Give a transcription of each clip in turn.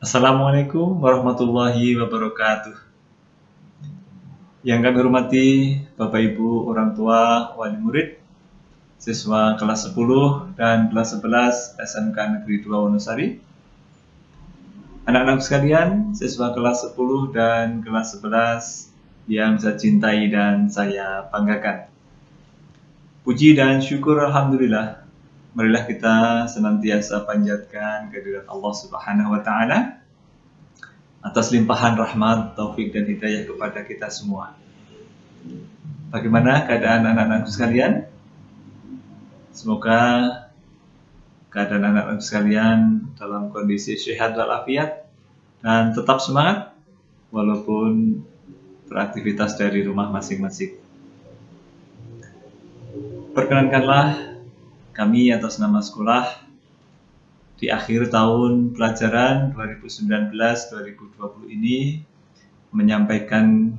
Assalamualaikum warahmatullahi wabarakatuh. Yang kami hormati Bapak Ibu orang tua, wali murid, siswa kelas 10 dan kelas 11 SMK Negeri 2 Wonosari. Anak-anak sekalian, siswa kelas 10 dan kelas 11 yang saya cintai dan saya banggakan. Puji dan syukur Alhamdulillah, marilah kita senantiasa panjatkan kehadirat Allah Subhanahu wa Ta'ala atas limpahan rahmat, taufik dan hidayah kepada kita semua. Bagaimana keadaan anak-anak sekalian? Semoga keadaan anak-anak sekalian dalam kondisi sehat walafiat dan tetap semangat walaupun beraktivitas dari rumah masing-masing. Perkenankanlah kami atas nama sekolah di akhir tahun pelajaran 2019-2020 ini menyampaikan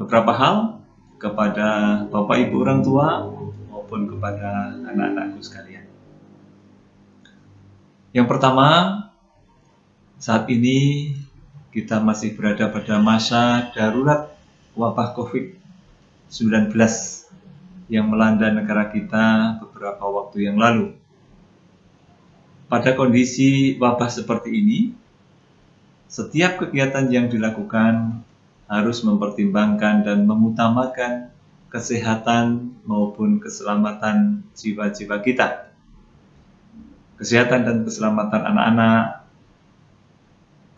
beberapa hal kepada Bapak Ibu orang tua maupun kepada anak-anakku sekalian. Yang pertama, saat ini kita masih berada pada masa darurat wabah COVID-19 yang melanda negara kita beberapa waktu yang lalu. Pada kondisi wabah seperti ini, setiap kegiatan yang dilakukan harus mempertimbangkan dan mengutamakan kesehatan maupun keselamatan jiwa-jiwa kita. Kesehatan dan keselamatan anak-anak,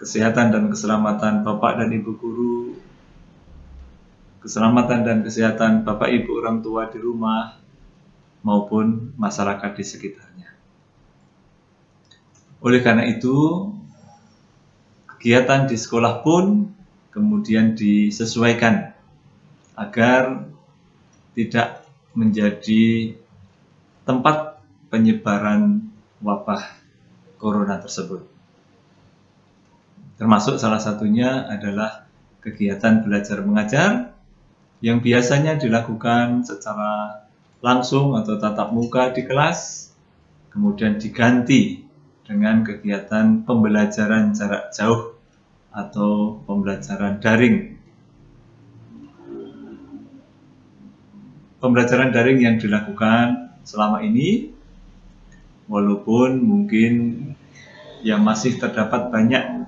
kesehatan dan keselamatan Bapak dan Ibu guru, keselamatan dan kesehatan Bapak Ibu orang tua di rumah, maupun masyarakat di sekitarnya. Oleh karena itu, kegiatan di sekolah pun kemudian disesuaikan agar tidak menjadi tempat penyebaran wabah corona tersebut. Termasuk salah satunya adalah kegiatan belajar mengajar yang biasanya dilakukan secara langsung atau tatap muka di kelas, kemudian diganti dengan kegiatan pembelajaran jarak jauh atau pembelajaran daring. Pembelajaran daring yang dilakukan selama ini, walaupun mungkin yang masih terdapat banyak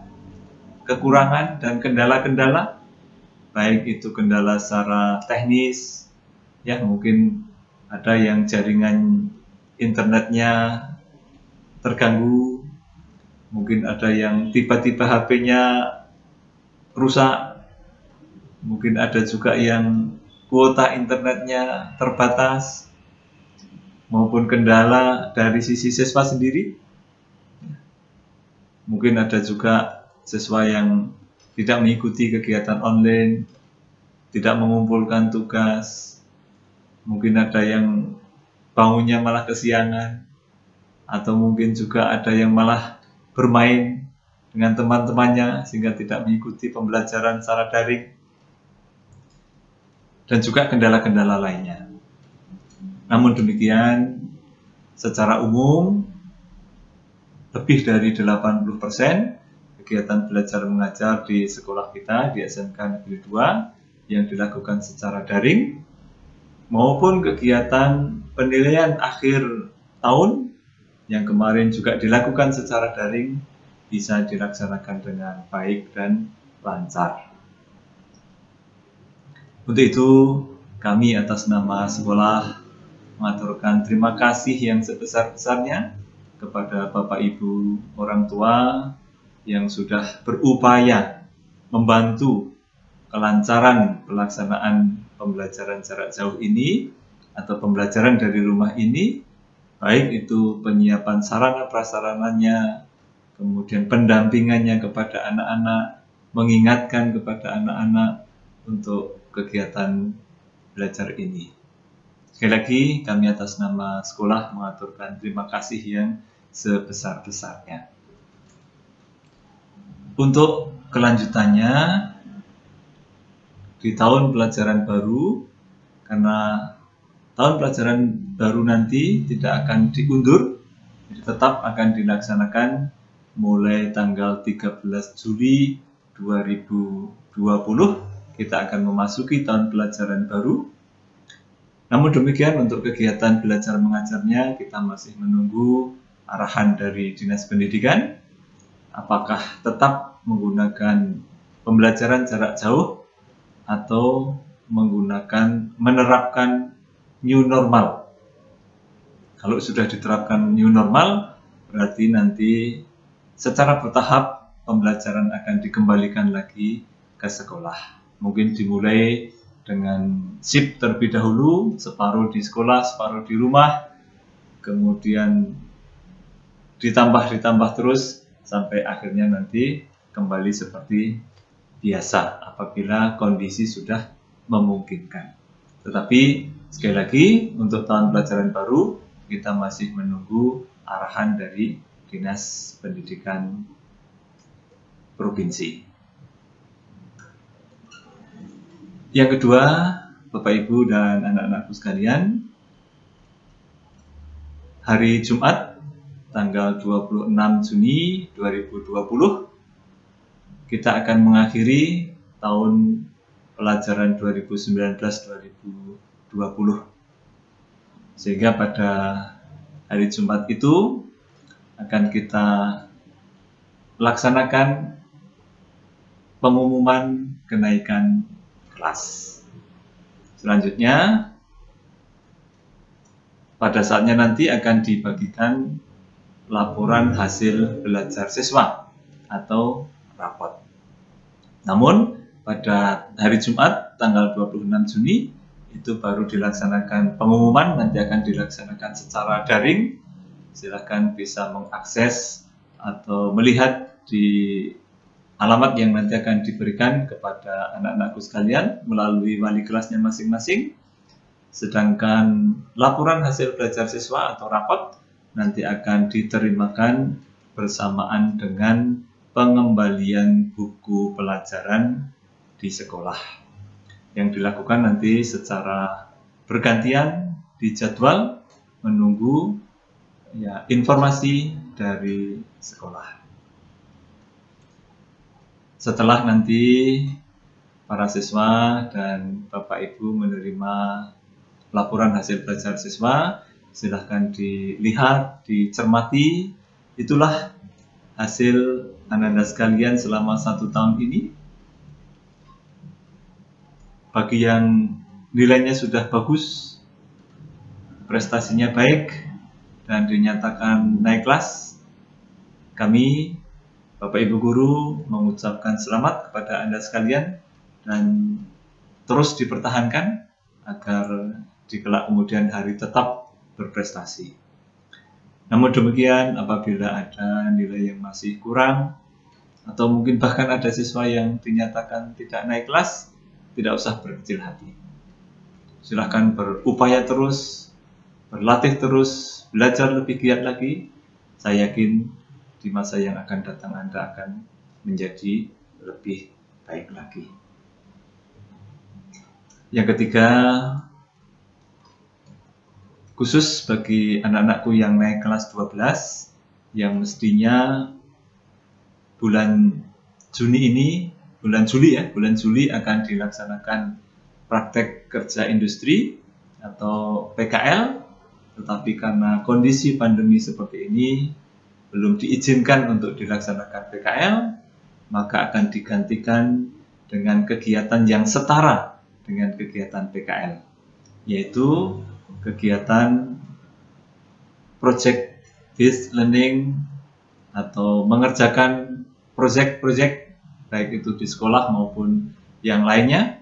kekurangan dan kendala-kendala, baik itu kendala secara teknis, ya mungkin ada yang jaringan internetnya terganggu, mungkin ada yang tiba-tiba HP-nya rusak, mungkin ada juga yang kuota internetnya terbatas, maupun kendala dari sisi siswa sendiri. Mungkin ada juga siswa yang tidak mengikuti kegiatan online, tidak mengumpulkan tugas, mungkin ada yang bangunnya malah kesiangan, atau mungkin juga ada yang malah bermain dengan teman-temannya sehingga tidak mengikuti pembelajaran secara daring, dan juga kendala-kendala lainnya. Namun demikian, secara umum, lebih dari 80% kegiatan belajar mengajar di sekolah kita di SMK Negeri 2 yang dilakukan secara daring, maupun kegiatan penilaian akhir tahun yang kemarin juga dilakukan secara daring, bisa dilaksanakan dengan baik dan lancar. Untuk itu, kami atas nama sekolah mengaturkan terima kasih yang sebesar-besarnya kepada Bapak Ibu orang tua yang sudah berupaya membantu kelancaran pelaksanaan pembelajaran jarak jauh ini atau pembelajaran dari rumah ini, baik itu penyiapan sarana prasarananya, kemudian pendampingannya kepada anak-anak, mengingatkan kepada anak-anak untuk kegiatan belajar ini. Sekali lagi, kami atas nama sekolah mengaturkan terima kasih yang sebesar-besarnya. Untuk kelanjutannya, di tahun pelajaran baru, karena tahun pelajaran baru nanti tidak akan diundur, jadi tetap akan dilaksanakan mulai tanggal 13 Juli 2020 kita akan memasuki tahun pelajaran baru. Namun demikian untuk kegiatan belajar mengajarnya kita masih menunggu arahan dari Dinas Pendidikan. Apakah tetap menggunakan pembelajaran jarak jauh atau menerapkan new normal. Kalau sudah diterapkan new normal, berarti nanti secara bertahap pembelajaran akan dikembalikan lagi ke sekolah. Mungkin dimulai dengan shift terlebih dahulu, separuh di sekolah, separuh di rumah, kemudian ditambah terus sampai akhirnya nanti kembali seperti biasa apabila kondisi sudah memungkinkan. Tetapi sekali lagi untuk tahun pelajaran baru kita masih menunggu arahan dari Dinas Pendidikan Provinsi. Yang kedua, Bapak Ibu dan anak-anakku sekalian, hari Jumat tanggal 26 Juni 2020 kita akan mengakhiri tahun pelajaran 2019-2020. Sehingga pada hari Jumat itu akan kita laksanakan pengumuman kenaikan kelas. Selanjutnya, pada saatnya nanti akan dibagikan laporan hasil belajar siswa atau rapot. Namun, pada hari Jumat tanggal 26 Juni itu baru dilaksanakan pengumuman, nanti akan dilaksanakan secara daring. Silakan bisa mengakses atau melihat di alamat yang nanti akan diberikan kepada anak-anakku sekalian melalui wali kelasnya masing-masing. Sedangkan laporan hasil belajar siswa atau rapot nanti akan diterimakan bersamaan dengan pengembalian buku pelajaran di sekolah. Yang dilakukan nanti secara bergantian di jadwal menunggu informasi dari sekolah. Setelah nanti para siswa dan Bapak Ibu menerima laporan hasil belajar siswa, silahkan dilihat, dicermati. Itulah hasil anak-anak sekalian selama 1 tahun ini. Bagi yang nilainya sudah bagus, prestasinya baik, dan dinyatakan naik kelas, kami, Bapak Ibu Guru, mengucapkan selamat kepada Anda sekalian dan terus dipertahankan agar di kelak kemudian hari tetap berprestasi. Namun demikian, apabila ada nilai yang masih kurang, atau mungkin bahkan ada siswa yang dinyatakan tidak naik kelas, tidak usah berkecil hati. Silahkan berupaya terus, berlatih terus, belajar lebih giat lagi. Saya yakin di masa yang akan datang Anda akan menjadi lebih baik lagi. Yang ketiga, khusus bagi anak-anakku yang naik kelas 12, yang mestinya bulan Juli akan dilaksanakan praktek kerja industri atau PKL, tetapi karena kondisi pandemi seperti ini belum diizinkan untuk dilaksanakan PKL, maka akan digantikan dengan kegiatan yang setara dengan kegiatan PKL, yaitu kegiatan project based learning atau mengerjakan proyek-proyek baik itu di sekolah maupun yang lainnya,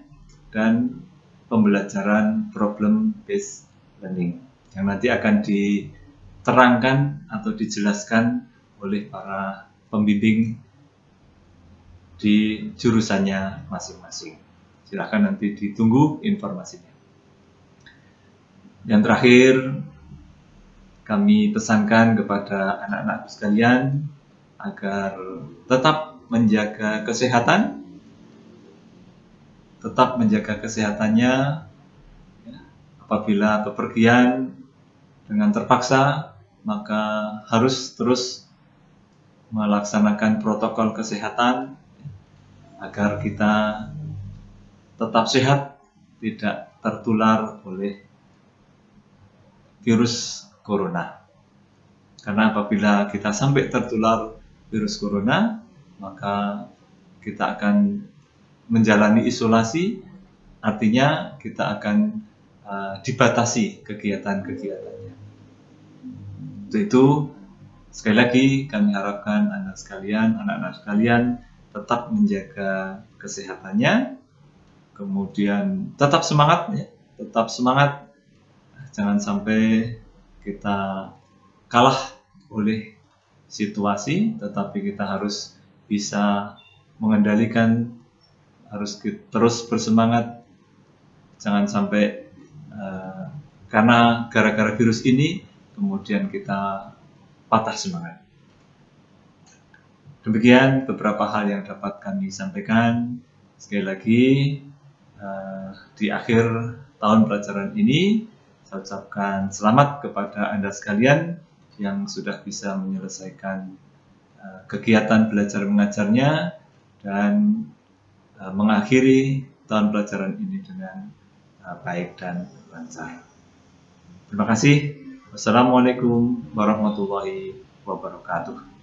dan pembelajaran problem based learning yang nanti akan diterangkan atau dijelaskan oleh para pembimbing di jurusannya masing-masing. Silakan nanti ditunggu informasinya. Yang terakhir, kami pesankan kepada anak-anak sekalian agar tetap menjaga kesehatannya apabila bepergian dengan terpaksa, maka harus terus melaksanakan protokol kesehatan agar kita tetap sehat, tidak tertular oleh virus corona. Karena apabila kita sampai tertular virus corona, maka kita akan menjalani isolasi, artinya kita akan dibatasi kegiatan-kegiatannya. Untuk itu, sekali lagi kami harapkan anak-anak sekalian tetap menjaga kesehatannya, kemudian tetap semangat, ya, tetap semangat, jangan sampai kita kalah oleh situasi, tetapi kita harus bisa mengendalikan, harus terus bersemangat, jangan sampai karena gara-gara virus ini kemudian kita patah semangat. Demikian beberapa hal yang dapat kami sampaikan. Sekali lagi, di akhir tahun pelajaran ini, saya ucapkan selamat kepada Anda sekalian yang sudah bisa menyelesaikan kegiatan belajar mengajarnya dan mengakhiri tahun pelajaran ini dengan baik dan lancar. Terima kasih. Wassalamualaikum warahmatullahi wabarakatuh.